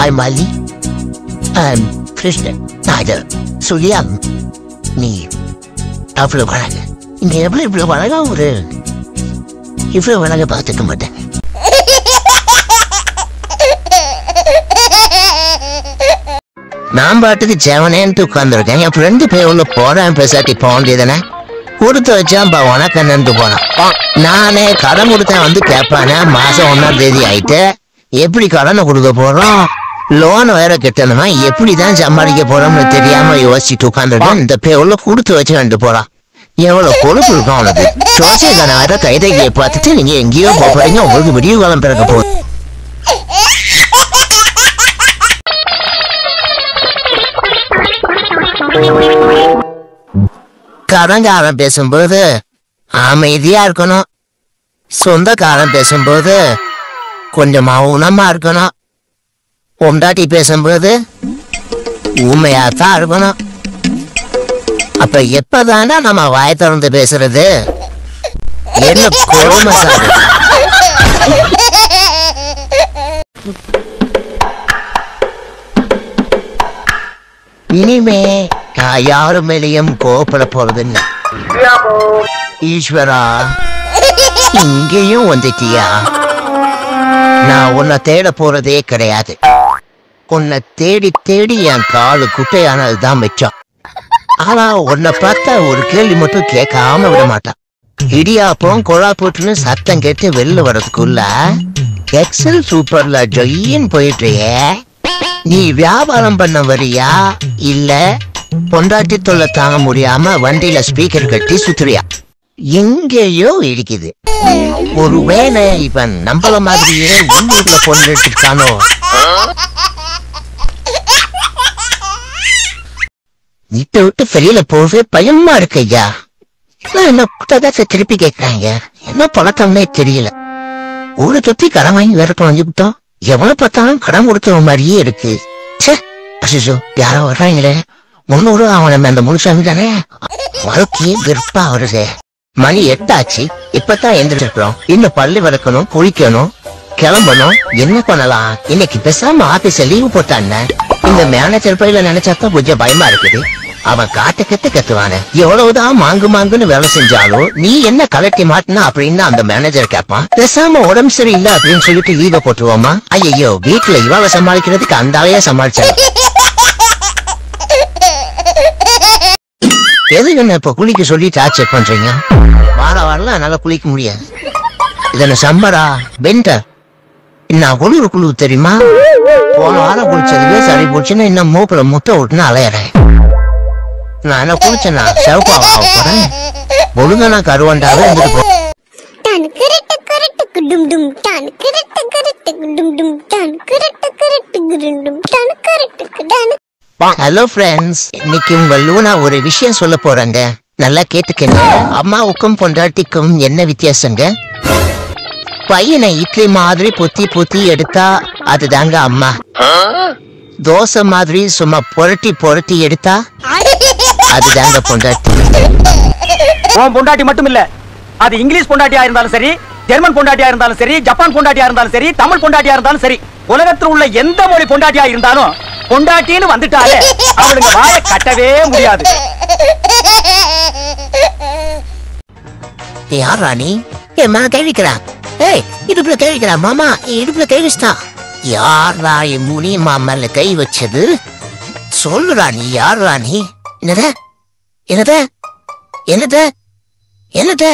Hi, Mali. Krishnan. Nada. Suliam. நீ அவ்வளவு வழங்க இங்க எவ்வளவு வழங்க ஒரு இவ்வளவு வழங்க பார்த்துக்க மாட்டேன். நான் பாட்டுக்கு ஜெவனேன்ட்டு உட்கார்ந்துருக்கேன். என் ஃப்ரெண்டு போய் உள்ள போறேன் பேசாட்டி போக வேண்டியதானே. கொடுத்து வச்சான் உனக்கு என்னன்ட்டு போனான். நானே கடன் கொடுத்தேன் வந்து கேட்பானே. மாசம் 1ஆம் தேதி ஆயிட்டு எப்படி கடனை கொடுக்க போறோம், லோன் வேற கட்டணுமா, எப்படிதான் சம்பாதிக்க போறோம்னு தெரியாம யோசிச்சுட்டு உட்காந்துருக்கேன். இந்த பேவுல கொடுத்து வச்சு வந்துட்டு போறான். எவ்வளவு கொழுப்பு இருக்கும் அவனுக்கு. சோசியக்கான வேற கைதையை பார்த்துட்டு நீங்க எங்கேயோ போறீங்க, உங்களுக்கு விடிய காலம் பிறக்க போகுது. கடன்காரன் பேசும்போது அமைதியா இருக்கணும், சொந்தக்காரன் பேசும்போது கொஞ்சம் மௌனமா இருக்கணும், பொண்டாட்டி பேசும்போது ஊமையாத்தான் இருக்கணும். அப்ப எப்பதானா நம்ம வாய் திறந்து பேசுறது? என்ன கொடுமை சார். இனிமே நான் யாரு மேலேயும் கோபப்பட போறதில்லை. ஈஸ்வரா, இங்கேயும் வந்துட்டியா? நான் உன்னை தேட போறதே கிடையாது. உன்னை தேடி தேடி என் காலு குட்டையானதுதான் மிச்சம். ஆனா உன்னை பார்த்தா ஒரு கேள்வி மட்டும் கேட்காம விட மாட்டான். இடியாப்பம் கொழா போட்டுன்னு சத்தம் கேட்டு வெளில வர்றதுக்குள்ள எக்ஸல் சூப்பர்ல ஜொய்யின் போயிட்டே. நீ வியாபாரம் பண்ண வரியா இல்ல பொண்டாட்டி தொல்லை தாங்க முடியாம வண்டியில ஸ்பீக்கர் கட்டி சுத்துறியா? எங்கேயோ இருக்குது. ஒருவேளை இவன் நம்மள மாதிரியே உள்ளூர்ல பொண்ணு எடுத்துருக்கானோ? வீட்டை விட்டு வெளியில போகவே பயமா இருக்கு ஐயா. என்ன புத்தகத்தை திருப்பி கேட்கிறாங்க, என்ன பழக்கம்னே தெரியல. ஒரு தொத்தி கடன் வாங்கி வேற தொலைஞ்சு விட்டோம். எவ்வளவு பார்த்தாலும் கடன் கொடுத்த மாதிரியே இருக்கு. அசிசோ யாரோ வர்றாங்களே, 300 அவன் அந்த முழுசாமி தானே. வாழ்க்கையே வெறுப்பா வருது. மணி 8 ஆச்சு, இப்பதான் எந்திரிச்சிருக்கிறோம். இன்னும் பள்ளி வளர்க்கணும், குளிக்கணும், கிளம்பணும். என்ன பண்ணலாம்? இன்னைக்கு பேசாம ஆபீஸ லீவு போட்டான்னு இந்த மேனேஜர் பையில நினைச்சாதான் கொஞ்சம் பயமா இருக்குது. அவன் காட்டு கத்துவானே. எவ்வளவுதான் மாங்கு மாங்குன்னு வேலை செஞ்சாலும் நீ என்ன கலட்டி மாட்டினா அப்படின்னு அந்த மேனேஜர் கேட்பான். பேசாம உடம்பு சரியில்லை அப்படின்னு சொல்லிட்டு லீவ போட்டுருவோமா? ஐயோ, வீட்டுல இவாள சமாளிக்கிறதுக்கு அந்த ஆளையா சமாளிச்சாங்க. எதுக்கு என்ன இப்ப குளிக்க சொல்லி டார்ச்சர் பண்றீங்க? வாரம் என்னால குளிக்க முடியாது. இதன சம்மரா பெண்டர் நான் குளிரு தெரியுமா? போன வாரம் குளிச்சதுவே சரி போச்சுன்னா இன்னும் மூப்புல முட்டை விட்டுன்னு அலையறேன். நான் என்ன குளிச்சேன்னா செவப்பாவா போறேன்? ஒழுங்கா நான் கருவண்டாவே இருந்துட்டு போ. ஹலோ ஃப்ரெண்ட்ஸ், இன்னைக்கு உங்க லூனா ஒரு விஷயம் சொல்ல போறாங்க. நல்லா கேட்டுக்கங்க. அம்மாவுக்கும் பொண்டாட்டிக்கும் என்ன வித்தியாசங்க? பையனை இட்லி மாதிரி பொத்தி எடுத்தா அதுதாங்க அம்மா. தோசை மாதிரி சும்மா புரட்டி எடுத்தா அதுதாங்க பொண்டாட்டி. பொண்டாட்டி மட்டும் இல்ல, அது இங்கிலீஷ் பொண்டாட்டியா இருந்தாலும் சரி, ஜெர்மன் பொண்டாட்டியா இருந்தாலும் சரி, ஜப்பான் பொண்டாட்டியா இருந்தாலும் சரி, தமிழ் பொண்டாட்டியா இருந்தாலும் சரி, உலகத்தில் உள்ள எந்த மொழி பொண்டாட்டியா இருந்தாலும் பொண்டாட்டின்னு வந்துட்டாலே அவளுங்க வாயை கட்டவே முடியாது. யார் ராணி? ஏமா கேள்விக்கிறா? ஏய், இடுப்புல கேள்விக்கிறா மாமா, இடுப்புல கை வச்சிட்டா. யார் ராணி முனி மாமல்ல கை வச்சது? சொல்லு ராணி, யார் ராணி? என்னத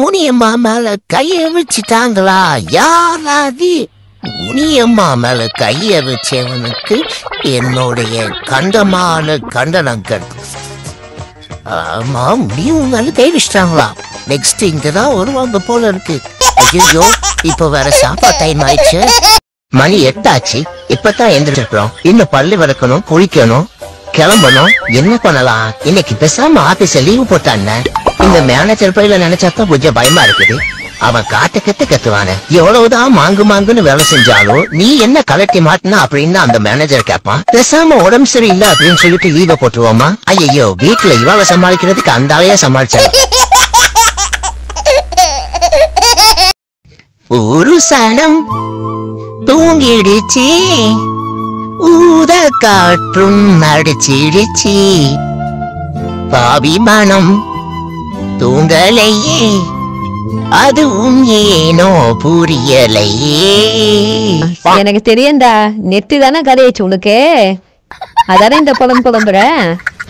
முனியம்மா மேல கைய வச்சுட்டாங்களா? யாராதி? முனியம்மா மேல கைய வச்சவனுக்கு என்னுடைய கண்டமான கண்டனங்கள். ஆமா, முனியும் மேல கை வச்சிட்டாங்களா? நெக்ஸ்ட் இங்கதான் வருவாங்க போல இருக்கு. ஐயோ, இப்ப வேற சாப்பாடு டைம் ஆயிடுச்சு. மணி 8 ஆச்சு, இப்பதான் எந்திரிச்சிருக்கிறோம். இன்னும் பள்ளி வளர்க்கணும், குளிக்கணும், கிளம்பணும். என்ன பண்ணலாம்? இன்னைக்கு பேசாம ஆபீஸ லீவு போட்டான்னு இந்த மேனேஜர் பையில நினைச்சாதான் கொஞ்சம் பயமா இருக்குது. அவன் காட்டு கத்துவானே. எவ்வளவுதான் மாங்குன்னு வேலை செஞ்சாலும் நீ என்ன கலட்டி மாட்டினா அப்படின்னு அந்த மேனேஜர் கேட்பான். பேசாம உடம்பு சரியில்லை அப்படின்னு சொல்லிட்டு லீவ போட்டுருவோமா? ஐயோ, வீட்டுல இவாள சமாளிக்கிறதுக்கு அந்த ஆளையா சமாளிச்சாங்க. ஒரு சனம் தூங்கிடுச்சு, காற்றும் அடிச்சிடுச்சு, பாவிமானம் தூண்டலையே, அதுவும் ஏனோ புரியலையே. எனக்கு தெரியும்டா, நெட்டு தானே கதையாச்சு உனக்கு, அதானே இந்த புலம்புற.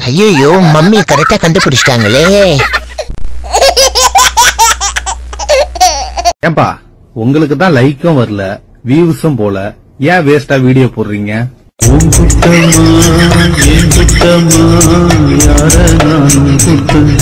ஐயோ, மம்மி கரெக்டா கண்டுபிடிச்சிட்டாங்களே. ஏன்பா, உங்களுக்கு தான் லைக்கும் வரல, வியூஸும் போல, ஏன் வேஸ்டா வீடியோ போடுறீங்க? உன் குத்தமா என் குத்தமா யார நானும் குத்தம்